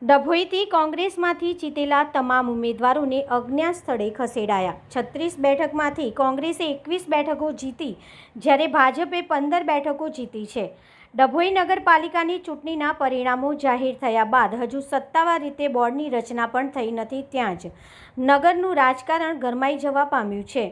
ડભોઈથી કોંગ્રેસમાંથી જીતેલા તમામ ઉમેદવારોને અજ્ઞાત સ્થળે ખસેડાયા। 36 બેઠકમાંથી કોંગ્રેસે 21 બેઠકો જીતી જ્યારે ભાજપે 15 બેઠકો જીતી છે। ડભોઈ નગરપાલિકાની ચૂંટણીના પરિણામો જાહેર થયા બાદ હજુ સત્તાવાર રીતે બોર્ડની રચના પણ થઈ નથી, ત્યાં જ નગરનું રાજકારણ ગરમાઈ જવા પામ્યું છે।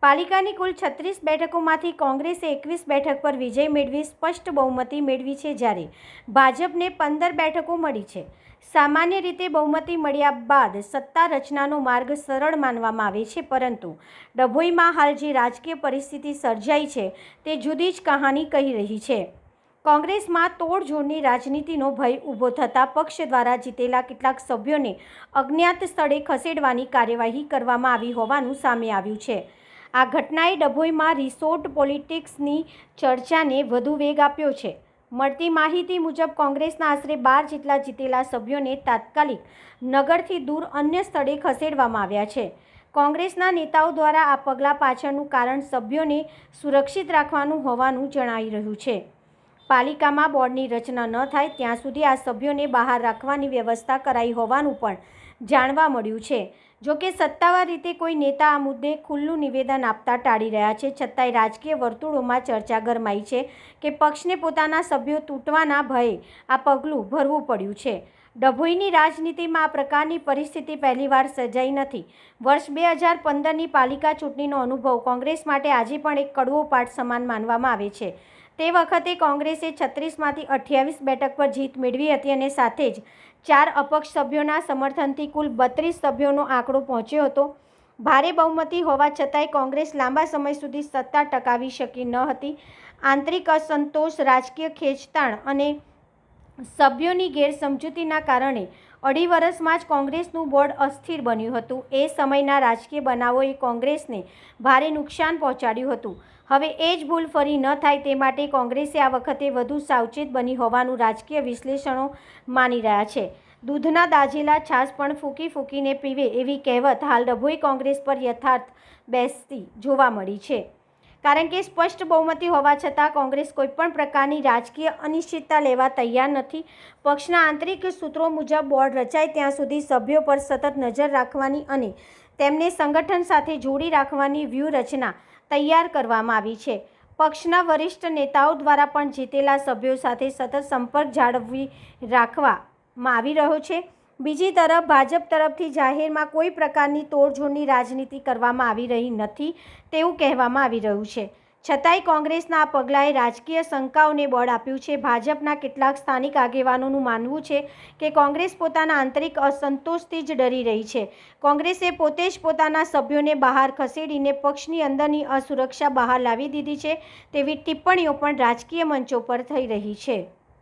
પાલિકાની કુલ 36 બેઠકોમાંથી કોંગ્રેસે 21 બેઠક પર વિજય મેળવી સ્પષ્ટ બહુમતી મેળવી છે, જ્યારે ભાજપને 15 બેઠકો મળી છે। સામાન્ય રીતે બહુમતી મળ્યા બાદ સત્તા રચનાનો માર્ગ સરળ માનવામાં આવે છે, પરંતુ ડભોઈમાં હાલ જે રાજકીય પરિસ્થિતિ સર્જાઈ છે તે જુદી જ કહાની કહી રહી છે। કોંગ્રેસમાં તોડજોડની રાજનીતિનો ભય ઊભો થતાં પક્ષ દ્વારા જીતેલા કેટલાક સભ્યોને અજ્ઞાત સ્થળે ખસેડવાની કાર્યવાહી કરવામાં આવી હોવાનું સામે આવ્યું છે। આ ઘટનાએ ડભોઈમાં રિસોર્ટ પોલિટિક્સની ચર્ચાને વધુ વેગ આપ્યો છે। મળતી માહિતી મુજબ કોંગ્રેસના આશરે 12 જેટલા જીતેલા સભ્યોને તાત્કાલિક નગરથી દૂર અન્ય સ્થળે ખસેડવામાં આવ્યા છે। કોંગ્રેસના નેતાઓ દ્વારા આ પગલાં પાછળનું કારણ સભ્યોને સુરક્ષિત રાખવાનું હોવાનું જણાઈ રહ્યું છે। પાલિકામાં બોર્ડની રચના ન થાય ત્યાં સુધી આ સભ્યોને બહાર રાખવાની વ્યવસ્થા કરાઈ હોવાનું પણ જાણવા મળ્યું છે। જોકે સત્તાવાર રીતે કોઈ નેતા આ મુદ્દે ખુલ્લું નિવેદન આપતા ટાળી રહ્યા છે, છતાંય રાજકીય વર્તુળોમાં ચર્ચા ગરમાઈ છે કે પક્ષને પોતાના સભ્યો તૂટવાના ભયે આ પગલું ભરવું પડ્યું છે। ડભોઈની રાજનીતિમાં આ પ્રકારની પરિસ્થિતિ પહેલીવાર સર્જાઈ નથી। વર્ષ 2015ની પાલિકા ચૂંટણીનો અનુભવ કોંગ્રેસ માટે આજે પણ એક કડવો પાઠ સમાન માનવામાં આવે છે। તે વખતે કોંગ્રેસે 36માંથી 28 બેઠક પર જીત મેળવી હતી અને સાથે જ 4 અપક્ષ સભ્યોના સમર્થનથી કુલ 32 સભ્યોનો આંકડો પહોંચ્યો હતો। ભારે બહુમતી હોવા છતાંય કોંગ્રેસ લાંબા સમય સુધી સત્તા ટકાવી શકી ન હતી। આંતરિક અસંતોષ, રાજકીય ખેંચતાણ અને સભ્યોની ગેરસમજૂતીના કારણે 2.5 વર્ષમાં જ કોંગ્રેસનું બોર્ડ અસ્થિર બન્યું હતું। એ સમયના રાજકીય બનાવોએ કોંગ્રેસને ભારે નુકસાન પહોંચાડ્યું હતું। હવે એ જ ભૂલ ફરી ન થાય તે માટે કોંગ્રેસે આ વખતે વધુ સાવચેત બની હોવાનું રાજકીય વિશ્લેષણો માની રહ્યા છે। દૂધના દાઝેલા છાશ પણ ફૂંકી ફૂંકીને પીવે એવી કહેવત હાલ ડભોઈ કોંગ્રેસ પર યથાર્થ બેસતી જોવા મળી છે, કારણ કે સ્પષ્ટ બહુમતી હોવા છતાં કોંગ્રેસ કોઈપણ પ્રકારની રાજકીય અનિશ્ચિતતા લેવા તૈયાર નથી। પક્ષના આંતરિક સૂત્રો મુજબ બોર્ડ રચાય ત્યાં સુધી સભ્યો પર સતત નજર રાખવાની અને તેમને સંગઠન સાથે જોડી રાખવાની વ્યૂહરચના તૈયાર કરવામાં આવી છે। પક્ષના વરિષ્ઠ નેતાઓ દ્વારા પણ જીતેલા સભ્યો સાથે સતત સંપર્ક જાળવી રાખવામાં આવી રહ્યો છે। બીજી તરફ ભાજપ તરફથી જાહેરમાં કોઈ પ્રકારની તોડજોડની રાજનીતિ કરવામાં આવી રહી નથી તેવું કહેવામાં આવી રહ્યું છે, છતાંય કોંગ્રેસના આ પગલાંએ રાજકીય શંકાઓને બળ આપ્યું છે। ભાજપના કેટલાક સ્થાનિક આગેવાનોનું માનવું છે કે કોંગ્રેસ પોતાના આંતરિક અસંતોષથી જ ડરી રહી છે। કોંગ્રેસે પોતે જ પોતાના સભ્યોને બહાર ખસેડીને પક્ષની અંદરની અસુરક્ષા બહાર લાવી દીધી છે તેવી ટિપ્પણીઓ પણ રાજકીય મંચો પર થઈ રહી છે।